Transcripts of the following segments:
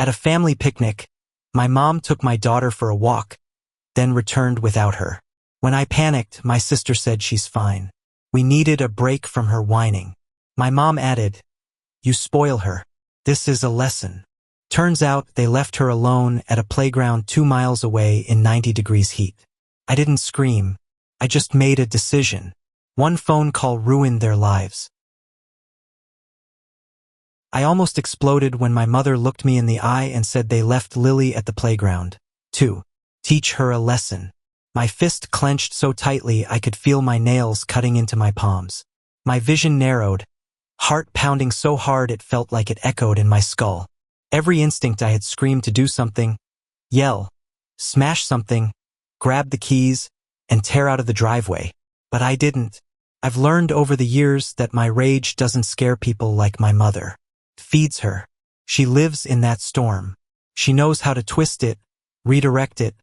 At a family picnic, my mom took my daughter for a walk, then returned without her. When I panicked, my sister said she's fine. We needed a break from her whining. My mom added, "You spoil her. This is a lesson." Turns out they left her alone at a playground 2 miles away in 90 degrees heat. I didn't scream. I just made a decision. One phone call ruined their lives. I almost exploded when my mother looked me in the eye and said they left Lily at the playground. To teach her a lesson. My fist clenched so tightly I could feel my nails cutting into my palms. My vision narrowed, heart pounding so hard it felt like it echoed in my skull. Every instinct I had screamed to do something, yell, smash something, grab the keys, and tear out of the driveway. But I didn't. I've learned over the years that my rage doesn't scare people like my mother. It feeds her. She lives in that storm. She knows how to twist it, redirect it,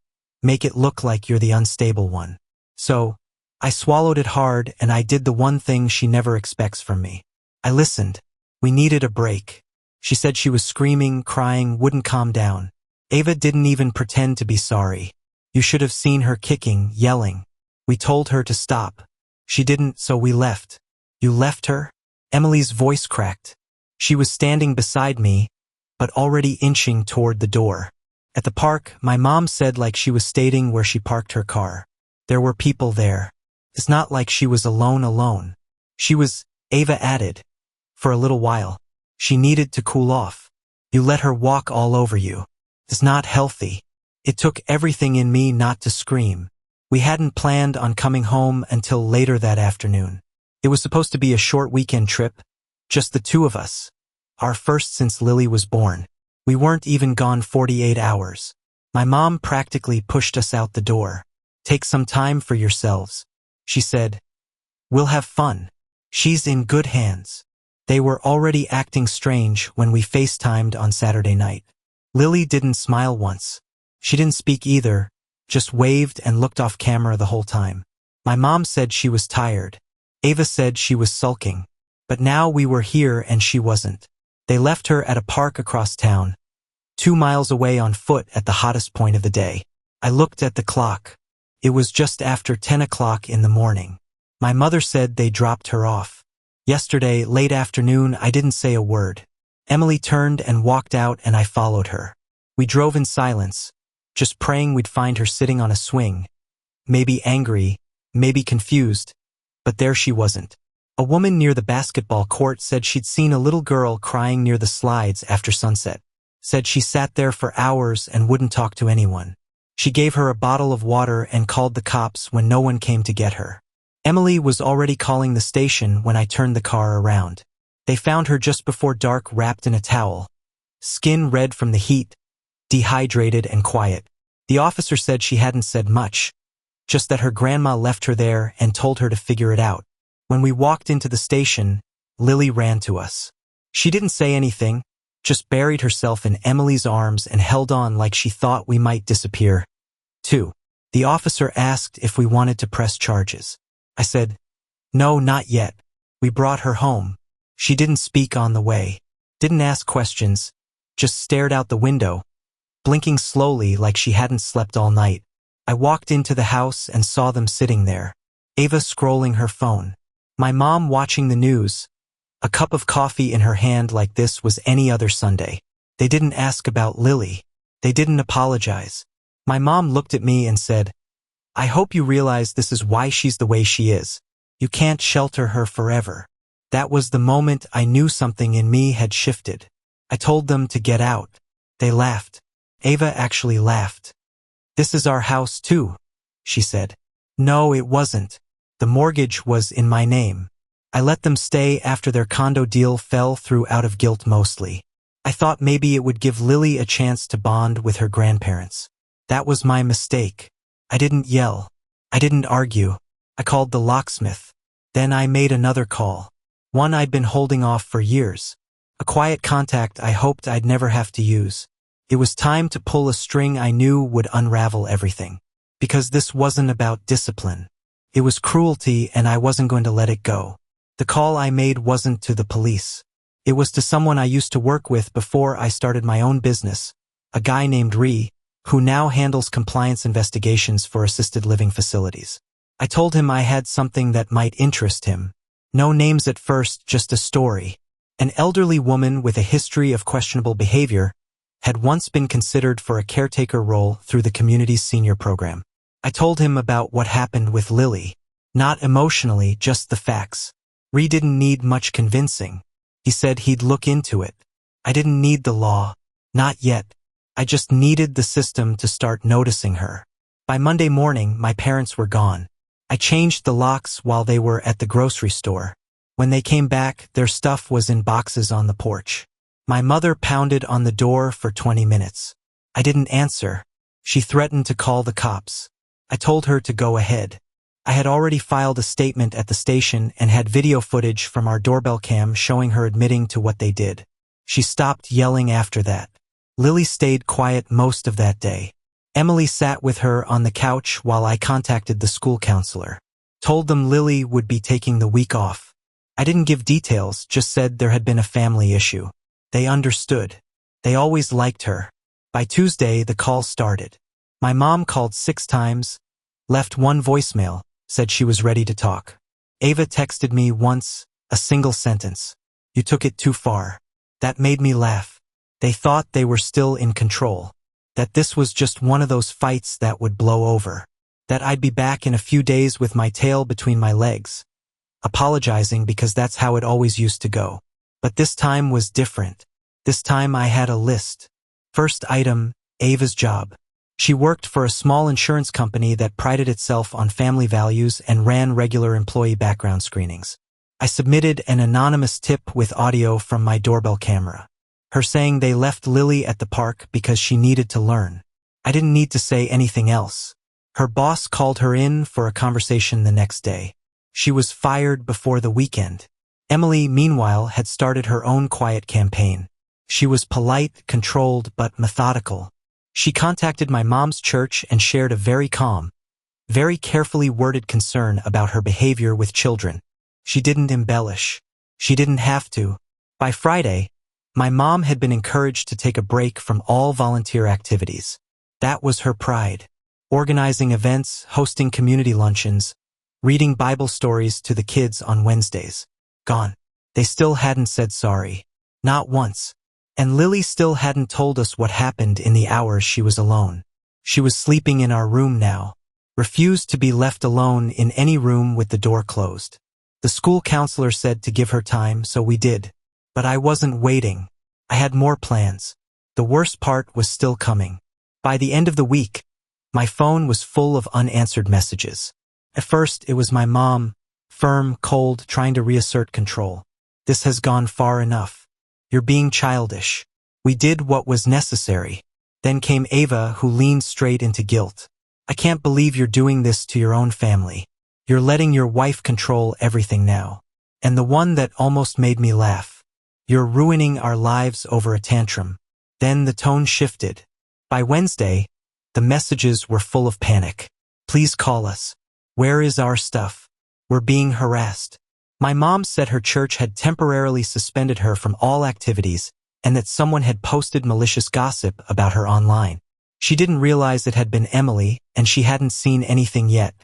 make it look like you're the unstable one. So, I swallowed it hard and I did the one thing she never expects from me. I listened. We needed a break. She said she was screaming, crying, wouldn't calm down. Ava didn't even pretend to be sorry. You should have seen her kicking, yelling. We told her to stop. She didn't, so we left. You left her? Emily's voice cracked. She was standing beside me, but already inching toward the door. At the park, my mom said like she was stating where she parked her car. There were people there. It's not like she was alone. She was, Ava added. For a little while. She needed to cool off. You let her walk all over you. It's not healthy. It took everything in me not to scream. We hadn't planned on coming home until later that afternoon. It was supposed to be a short weekend trip, just the two of us. Our first since Lily was born. We weren't even gone 48 hours. My mom practically pushed us out the door. Take some time for yourselves. She said, "We'll have fun. She's in good hands." They were already acting strange when we FaceTimed on Saturday night. Lily didn't smile once. She didn't speak either, just waved and looked off camera the whole time. My mom said she was tired. Ava said she was sulking. But now we were here and she wasn't. They left her at a park across town, 2 miles away on foot at the hottest point of the day. I looked at the clock. It was just after 10 o'clock in the morning. My mother said they dropped her off. Yesterday, late afternoon, I didn't say a word. Emily turned and walked out and I followed her. We drove in silence, just praying we'd find her sitting on a swing. Maybe angry, maybe confused, but there she wasn't. A woman near the basketball court said she'd seen a little girl crying near the slides after sunset. Said she sat there for hours and wouldn't talk to anyone. She gave her a bottle of water and called the cops when no one came to get her. Emily was already calling the station when I turned the car around. They found her just before dark wrapped in a towel, skin red from the heat, dehydrated and quiet. The officer said she hadn't said much, just that her grandma left her there and told her to figure it out. When we walked into the station, Lily ran to us. She didn't say anything, just buried herself in Emily's arms and held on like she thought we might disappear. 2. The officer asked if we wanted to press charges. I said, "No, not yet. We brought her home." She didn't speak on the way, didn't ask questions, just stared out the window, blinking slowly like she hadn't slept all night. I walked into the house and saw them sitting there. Ava scrolling her phone. My mom watching the news, a cup of coffee in her hand like this was any other Sunday. They didn't ask about Lily. They didn't apologize. My mom looked at me and said, "I hope you realize this is why she's the way she is. You can't shelter her forever." That was the moment I knew something in me had shifted. I told them to get out. They laughed. Ava actually laughed. "This is our house too," she said. No, it wasn't. The mortgage was in my name. I let them stay after their condo deal fell through out of guilt mostly. I thought maybe it would give Lily a chance to bond with her grandparents. That was my mistake. I didn't yell. I didn't argue. I called the locksmith. Then I made another call. One I'd been holding off for years. A quiet contact I hoped I'd never have to use. It was time to pull a string I knew would unravel everything. Because this wasn't about discipline. It was cruelty and I wasn't going to let it go. The call I made wasn't to the police. It was to someone I used to work with before I started my own business, a guy named Ree, who now handles compliance investigations for assisted living facilities. I told him I had something that might interest him. No names at first, just a story. An elderly woman with a history of questionable behavior had once been considered for a caretaker role through the community's senior program. I told him about what happened with Lily. Not emotionally, just the facts. Ree didn't need much convincing. He said he'd look into it. I didn't need the law. Not yet. I just needed the system to start noticing her. By Monday morning, my parents were gone. I changed the locks while they were at the grocery store. When they came back, their stuff was in boxes on the porch. My mother pounded on the door for 20 minutes. I didn't answer. She threatened to call the cops. I told her to go ahead. I had already filed a statement at the station and had video footage from our doorbell cam showing her admitting to what they did. She stopped yelling after that. Lily stayed quiet most of that day. Emily sat with her on the couch while I contacted the school counselor. Told them Lily would be taking the week off. I didn't give details, just said there had been a family issue. They understood. They always liked her. By Tuesday, the call started. My mom called 6 times, left 1 voicemail, said she was ready to talk. Ava texted me once, a single sentence. "You took it too far." That made me laugh. They thought they were still in control. That this was just one of those fights that would blow over. That I'd be back in a few days with my tail between my legs, apologizing because that's how it always used to go. But this time was different. This time I had a list. First item, Ava's job. She worked for a small insurance company that prided itself on family values and ran regular employee background screenings. I submitted an anonymous tip with audio from my doorbell camera. Her saying they left Lily at the park because she needed to learn. I didn't need to say anything else. Her boss called her in for a conversation the next day. She was fired before the weekend. Emily, meanwhile, had started her own quiet campaign. She was polite, controlled, but methodical. She contacted my mom's church and shared a very calm, very carefully worded concern about her behavior with children. She didn't embellish. She didn't have to. By Friday, my mom had been encouraged to take a break from all volunteer activities. That was her pride. Organizing events, hosting community luncheons, reading Bible stories to the kids on Wednesdays. Gone. They still hadn't said sorry. Not once. And Lily still hadn't told us what happened in the hours she was alone. She was sleeping in our room now. Refused to be left alone in any room with the door closed. The school counselor said to give her time, so we did. But I wasn't waiting. I had more plans. The worst part was still coming. By the end of the week, my phone was full of unanswered messages. At first, it was my mom, firm, cold, trying to reassert control. "This has gone far enough. You're being childish." We did what was necessary. Then came Ava, who leaned straight into guilt. "I can't believe you're doing this to your own family. You're letting your wife control everything now." And the one that almost made me laugh. "You're ruining our lives over a tantrum." Then the tone shifted. By Wednesday, the messages were full of panic. "Please call us. Where is our stuff? We're being harassed." My mom said her church had temporarily suspended her from all activities and that someone had posted malicious gossip about her online. She didn't realize it had been Emily, and she hadn't seen anything yet.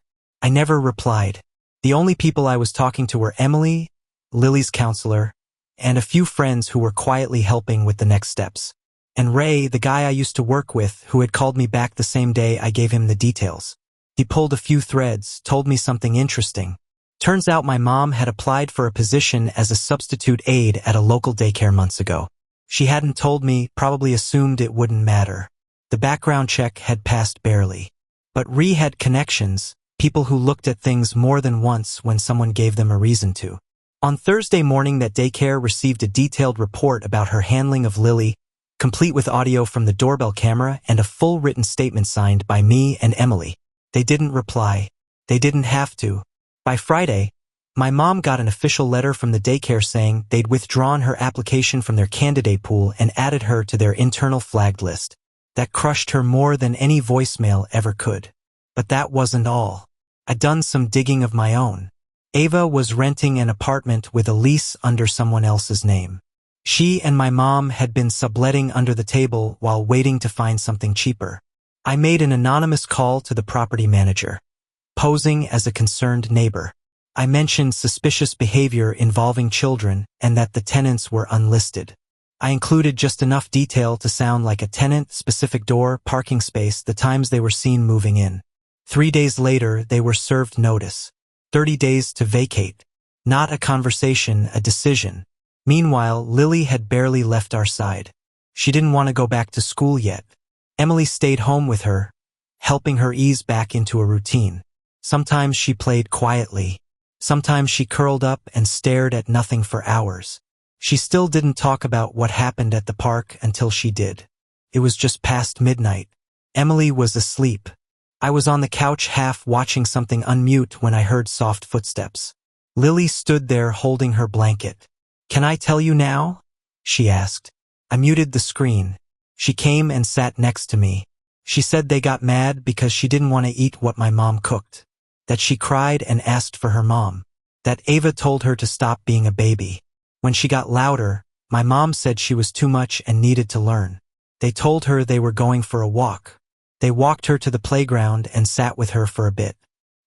I never replied. The only people I was talking to were Emily, Lily's counselor, and a few friends who were quietly helping with the next steps. And Ray, the guy I used to work with, who had called me back the same day I gave him the details. He pulled a few threads, told me something interesting. Turns out my mom had applied for a position as a substitute aide at a local daycare months ago. She hadn't told me, probably assumed it wouldn't matter. The background check had passed barely. But Ree had connections, people who looked at things more than once when someone gave them a reason to. On Thursday morning, that daycare received a detailed report about her handling of Lily, complete with audio from the doorbell camera and a full written statement signed by me and Emily. They didn't reply. They didn't have to. By Friday, my mom got an official letter from the daycare saying they'd withdrawn her application from their candidate pool and added her to their internal flagged list. That crushed her more than any voicemail ever could. But that wasn't all. I'd done some digging of my own. Ava was renting an apartment with a lease under someone else's name. She and my mom had been subletting under the table while waiting to find something cheaper. I made an anonymous call to the property manager, posing as a concerned neighbor. I mentioned suspicious behavior involving children and that the tenants were unlisted. I included just enough detail to sound like a tenant, specific door, parking space, the times they were seen moving in. 3 days later, they were served notice. 30 days to vacate. Not a conversation, a decision. Meanwhile, Lily had barely left our side. She didn't want to go back to school yet. Emily stayed home with her, helping her ease back into a routine. Sometimes she played quietly. Sometimes she curled up and stared at nothing for hours. She still didn't talk about what happened at the park until she did. It was just past midnight. Emily was asleep. I was on the couch half watching something unmute when I heard soft footsteps. Lily stood there holding her blanket. "Can I tell you now?" she asked. I muted the screen. She came and sat next to me. She said they got mad because she didn't want to eat what my mom cooked. That she cried and asked for her mom. That Ava told her to stop being a baby. When she got louder, my mom said she was too much and needed to learn. They told her they were going for a walk. They walked her to the playground and sat with her for a bit.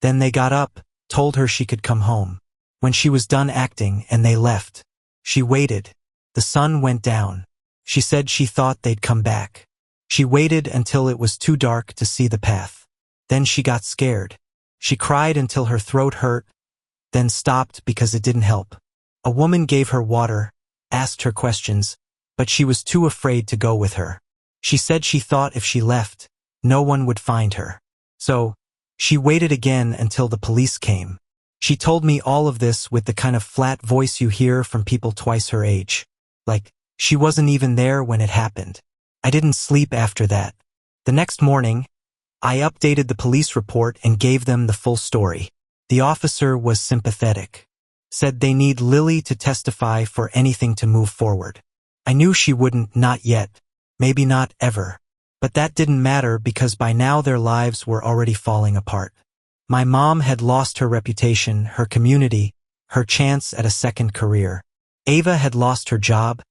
Then they got up, told her she could come home. When she was done acting and they left, she waited. The sun went down. She said she thought they'd come back. She waited until it was too dark to see the path. Then she got scared. She cried until her throat hurt, then stopped because it didn't help. A woman gave her water, asked her questions, but she was too afraid to go with her. She said she thought if she left, no one would find her. So, she waited again until the police came. She told me all of this with the kind of flat voice you hear from people twice her age. Like, she wasn't even there when it happened. I didn't sleep after that. The next morning, I updated the police report and gave them the full story. The officer was sympathetic. Said they need Lily to testify for anything to move forward. I knew she wouldn't, not yet. Maybe not ever. But that didn't matter because by now their lives were already falling apart. My mom had lost her reputation, her community, her chance at a second career. Ava had lost her job,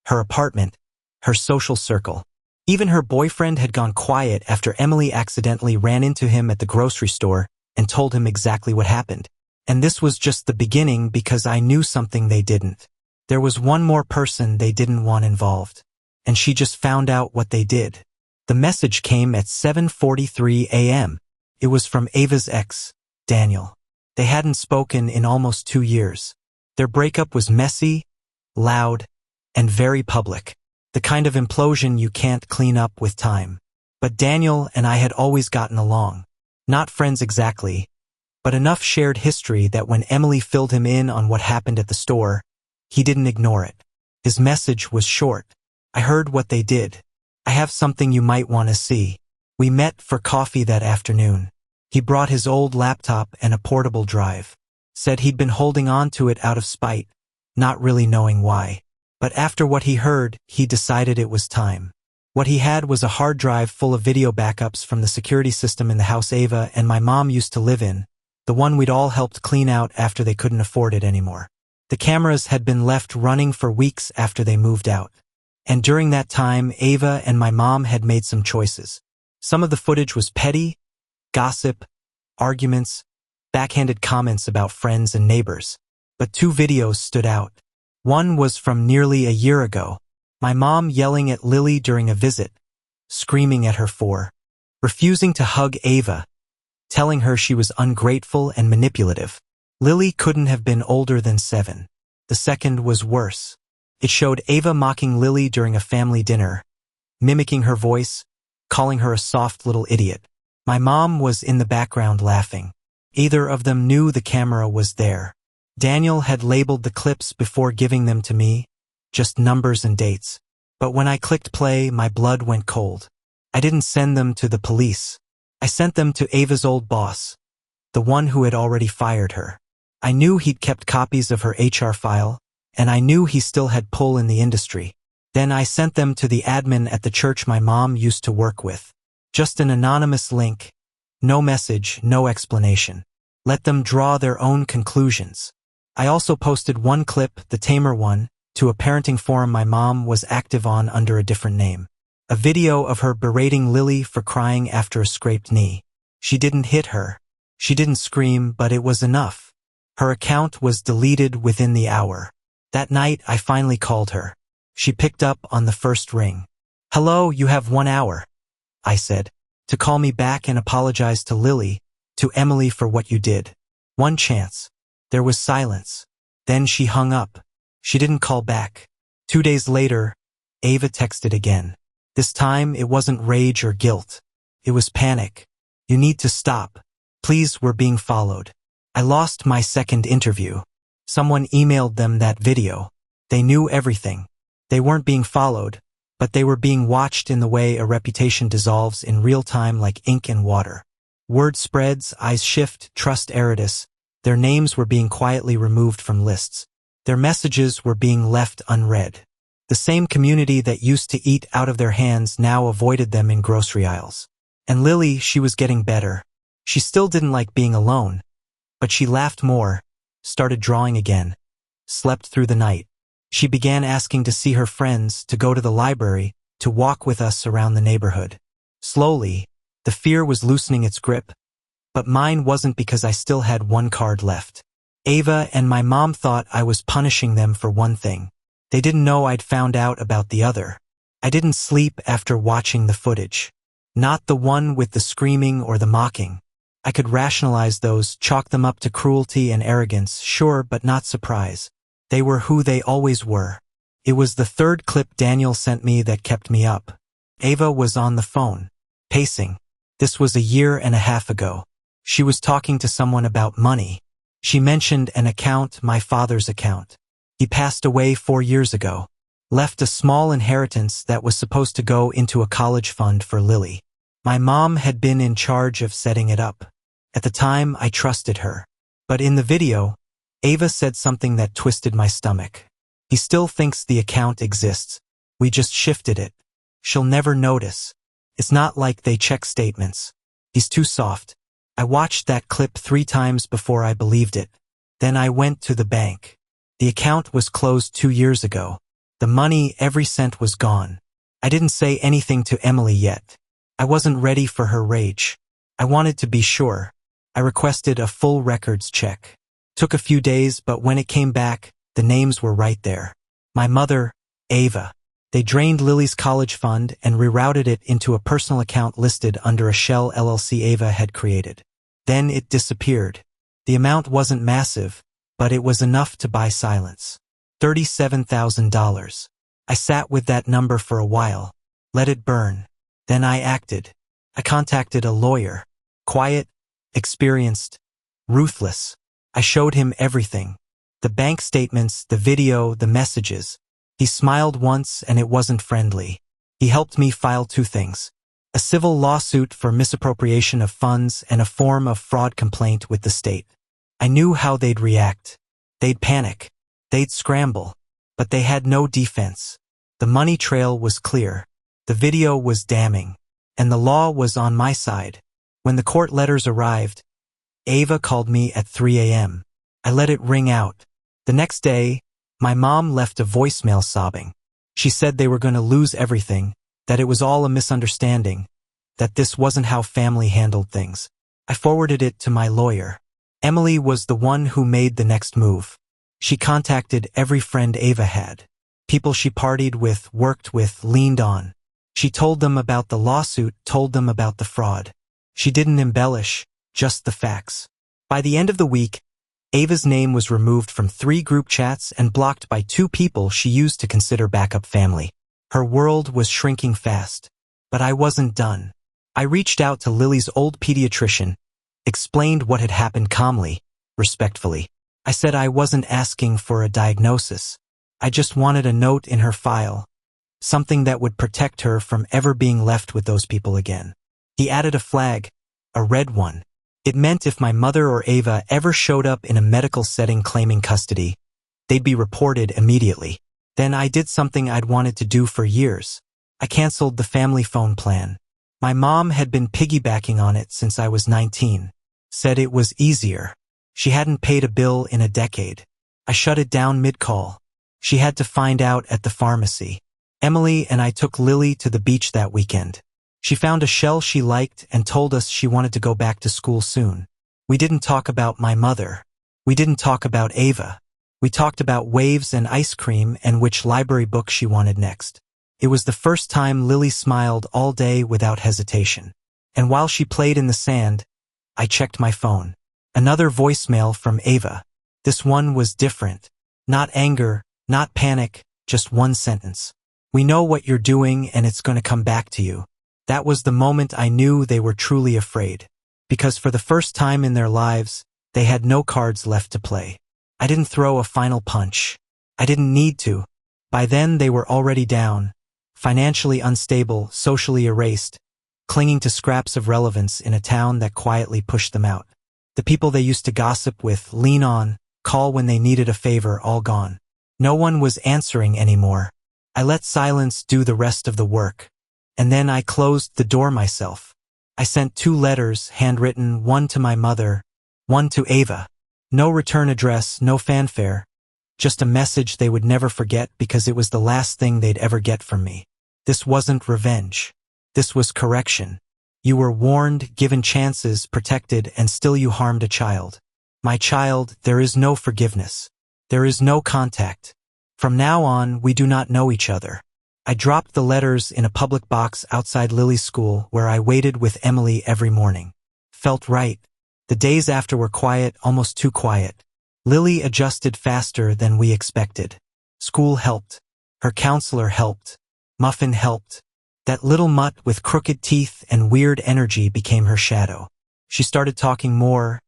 her apartment, her social circle. Even her boyfriend had gone quiet after Emily accidentally ran into him at the grocery store and told him exactly what happened. And this was just the beginning because I knew something they didn't. There was one more person they didn't want involved. And she just found out what they did. The message came at 7:43 a.m. It was from Ava's ex, Daniel. They hadn't spoken in almost 2 years. Their breakup was messy, loud, and very public. The kind of implosion you can't clean up with time. But Daniel and I had always gotten along. Not friends exactly, but enough shared history that when Emily filled him in on what happened at the store, he didn't ignore it. His message was short. I heard what they did. I have something you might want to see. We met for coffee that afternoon. He brought his old laptop and a portable drive. Said he'd been holding on to it out of spite, not really knowing why. But after what he heard, he decided it was time. What he had was a hard drive full of video backups from the security system in the house Ava and my mom used to live in, the one we'd all helped clean out after they couldn't afford it anymore. The cameras had been left running for weeks after they moved out. And during that time, Ava and my mom had made some choices. Some of the footage was petty, gossip, arguments, backhanded comments about friends and neighbors. But 2 videos stood out. One was from nearly a year ago. My mom yelling at Lily during a visit, screaming at her for refusing to hug Ava, telling her she was ungrateful and manipulative. Lily couldn't have been older than 7. The second was worse. It showed Ava mocking Lily during a family dinner, mimicking her voice, calling her a soft little idiot. My mom was in the background laughing. Either of them knew the camera was there. Daniel had labeled the clips before giving them to me, just numbers and dates. But when I clicked play, my blood went cold. I didn't send them to the police. I sent them to Ava's old boss, the one who had already fired her. I knew he'd kept copies of her HR file, and I knew he still had pull in the industry. Then I sent them to the admin at the church my mom used to work with. Just an anonymous link. No message, no explanation. Let them draw their own conclusions. I also posted one clip, the tamer one, to a parenting forum my mom was active on under a different name. A video of her berating Lily for crying after a scraped knee. She didn't hit her. She didn't scream, but it was enough. Her account was deleted within the hour. That night, I finally called her. She picked up on the first ring. "Hello, you have 1 hour," I said, "to call me back and apologize to Lily, to Emily for what you did." One chance. There was silence. Then she hung up. She didn't call back. 2 days later, Ava texted again. This time, it wasn't rage or guilt. It was panic. "You need to stop. Please, we're being followed." I lost my second interview. Someone emailed them that video. They knew everything. They weren't being followed, but they were being watched in the way a reputation dissolves in real time like ink and water. Word spreads, eyes shift, trust erodus. Their names were being quietly removed from lists. Their messages were being left unread. The same community that used to eat out of their hands now avoided them in grocery aisles. And Lily, she was getting better. She still didn't like being alone, but she laughed more, started drawing again, slept through the night. She began asking to see her friends, to go to the library, to walk with us around the neighborhood. Slowly, the fear was loosening its grip, but mine wasn't because I still had one card left. Ava and my mom thought I was punishing them for one thing. They didn't know I'd found out about the other. I didn't sleep after watching the footage. Not the one with the screaming or the mocking. I could rationalize those, chalk them up to cruelty and arrogance, sure, but not surprise. They were who they always were. It was the third clip Daniel sent me that kept me up. Ava was on the phone, pacing. This was 1.5 years ago. She was talking to someone about money. She mentioned an account, my father's account. He passed away 4 years ago. Left a small inheritance that was supposed to go into a college fund for Lily. My mom had been in charge of setting it up. At the time, I trusted her. But in the video, Ava said something that twisted my stomach. "He still thinks the account exists. We just shifted it. She'll never notice. It's not like they check statements. He's too soft." I watched that clip 3 times before I believed it. Then I went to the bank. The account was closed 2 years ago. The money, every cent was gone. I didn't say anything to Emily yet. I wasn't ready for her rage. I wanted to be sure. I requested a full records check. Took a few days, but when it came back, the names were right there. My mother, Ava. They drained Lily's college fund and rerouted it into a personal account listed under a shell LLC Ava had created. Then it disappeared. The amount wasn't massive, but it was enough to buy silence. $37,000. I sat with that number for a while, let it burn. Then I acted. I contacted a lawyer. Quiet, experienced, ruthless. I showed him everything. The bank statements, the video, the messages. He smiled once and it wasn't friendly. He helped me file 2 things. A civil lawsuit for misappropriation of funds and a form of fraud complaint with the state. I knew how they'd react. They'd panic. They'd scramble. But they had no defense. The money trail was clear. The video was damning. And the law was on my side. When the court letters arrived, Ava called me at 3 a.m. I let it ring out. The next day, my mom left a voicemail sobbing. She said they were going to lose everything, that it was all a misunderstanding, that this wasn't how family handled things. I forwarded it to my lawyer. Emily was the one who made the next move. She contacted every friend Ava had. People she partied with, worked with, leaned on. She told them about the lawsuit, told them about the fraud. She didn't embellish, just the facts. By the end of the week, Ava's name was removed from 3 group chats and blocked by 2 people she used to consider backup family. Her world was shrinking fast. But I wasn't done. I reached out to Lily's old pediatrician, explained what had happened calmly, respectfully. I said I wasn't asking for a diagnosis. I just wanted a note in her file, something that would protect her from ever being left with those people again. He added a flag, a red one. It meant if my mother or Ava ever showed up in a medical setting claiming custody, they'd be reported immediately. Then I did something I'd wanted to do for years. I canceled the family phone plan. My mom had been piggybacking on it since I was 19. Said it was easier. She hadn't paid a bill in a decade. I shut it down mid-call. She had to find out at the pharmacy. Emily and I took Lily to the beach that weekend. She found a shell she liked and told us she wanted to go back to school soon. We didn't talk about my mother. We didn't talk about Ava. We talked about waves and ice cream and which library book she wanted next. It was the first time Lily smiled all day without hesitation. And while she played in the sand, I checked my phone. Another voicemail from Ava. This one was different. Not anger, not panic, just one sentence. We know what you're doing and it's going to come back to you. That was the moment I knew they were truly afraid. Because for the first time in their lives, they had no cards left to play. I didn't throw a final punch. I didn't need to. By then they were already down, financially unstable, socially erased, clinging to scraps of relevance in a town that quietly pushed them out. The people they used to gossip with, lean on, call when they needed a favor, all gone. No one was answering anymore. I let silence do the rest of the work. And then I closed the door myself. I sent 2 letters, handwritten, one to my mother, one to Ava. No return address, no fanfare. Just a message they would never forget because it was the last thing they'd ever get from me. This wasn't revenge. This was correction. You were warned, given chances, protected, and still you harmed a child. My child, there is no forgiveness. There is no contact. From now on, we do not know each other. I dropped the letters in a public box outside Lily's school where I waited with Emily every morning. Felt right. The days after were quiet, almost too quiet. Lily adjusted faster than we expected. School helped. Her counselor helped. Muffin helped. That little mutt with crooked teeth and weird energy became her shadow. She started talking more,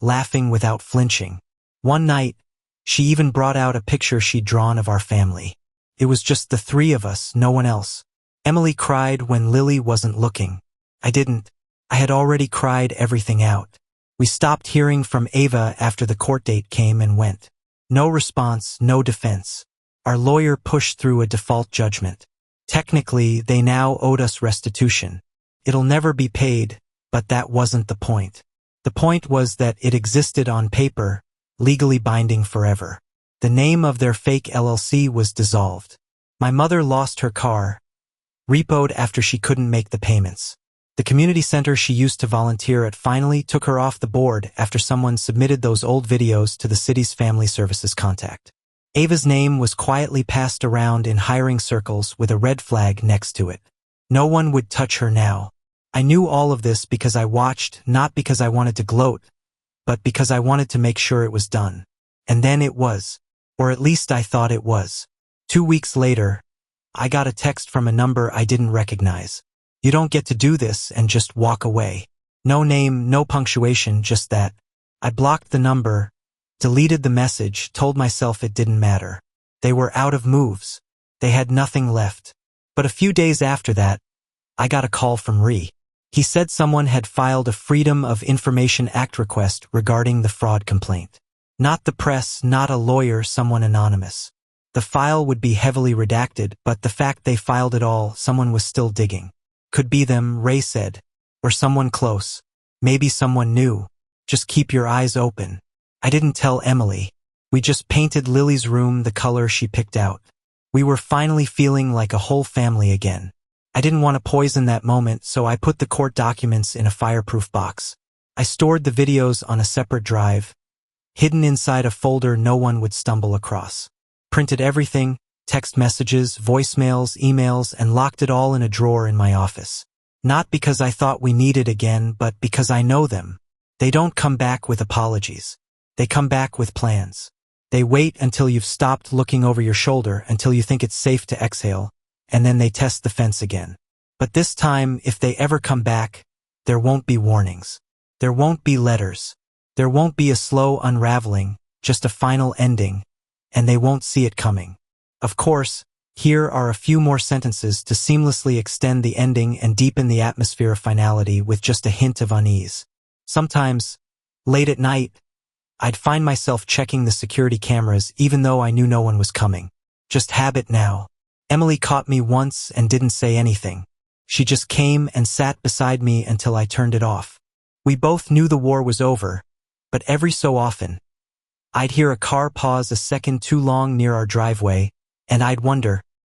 laughing without flinching. One night, she even brought out a picture she'd drawn of our family. It was just the 3 of us, no one else. Emily cried when Lily wasn't looking. I didn't. I had already cried everything out. We stopped hearing from Ava after the court date came and went. No response, no defense. Our lawyer pushed through a default judgment. Technically, they now owed us restitution. It'll never be paid, but that wasn't the point. The point was that it existed on paper, legally binding forever. The name of their fake LLC was dissolved. My mother lost her car, repoed after she couldn't make the payments. The community center she used to volunteer at finally took her off the board after someone submitted those old videos to the city's family services contact. Ava's name was quietly passed around in hiring circles with a red flag next to it. No one would touch her now. I knew all of this because I watched, not because I wanted to gloat, but because I wanted to make sure it was done. And then it was. Or at least I thought it was. 2 weeks later, I got a text from a number I didn't recognize. You don't get to do this and just walk away. No name, no punctuation, just that. I blocked the number, deleted the message, told myself it didn't matter. They were out of moves. They had nothing left. But a few days after that, I got a call from Ree. He said someone had filed a Freedom of Information Act request regarding the fraud complaint. Not the press, not a lawyer, someone anonymous. The file would be heavily redacted, but the fact they filed it all, someone was still digging. Could be them, Ray said. Or someone close. Maybe someone new. Just keep your eyes open. I didn't tell Emily. We just painted Lily's room the color she picked out. We were finally feeling like a whole family again. I didn't want to poison that moment, so I put the court documents in a fireproof box. I stored the videos on a separate drive, hidden inside a folder no one would stumble across. Printed everything, text messages, voicemails, emails, and locked it all in a drawer in my office. Not because I thought we needed again, but because I know them. They don't come back with apologies. They come back with plans. They wait until you've stopped looking over your shoulder, until you think it's safe to exhale, and then they test the fence again. But this time, if they ever come back, there won't be warnings. There won't be letters. There won't be a slow unraveling, just a final ending, and they won't see it coming. Of course, here are a few more sentences to seamlessly extend the ending and deepen the atmosphere of finality with just a hint of unease. Sometimes, late at night, I'd find myself checking the security cameras even though I knew no one was coming. Just habit now. Emily caught me once and didn't say anything. She just came and sat beside me until I turned it off. We both knew the war was over, but every so often, I'd hear a car pause a second too long near our driveway, and I'd wonder,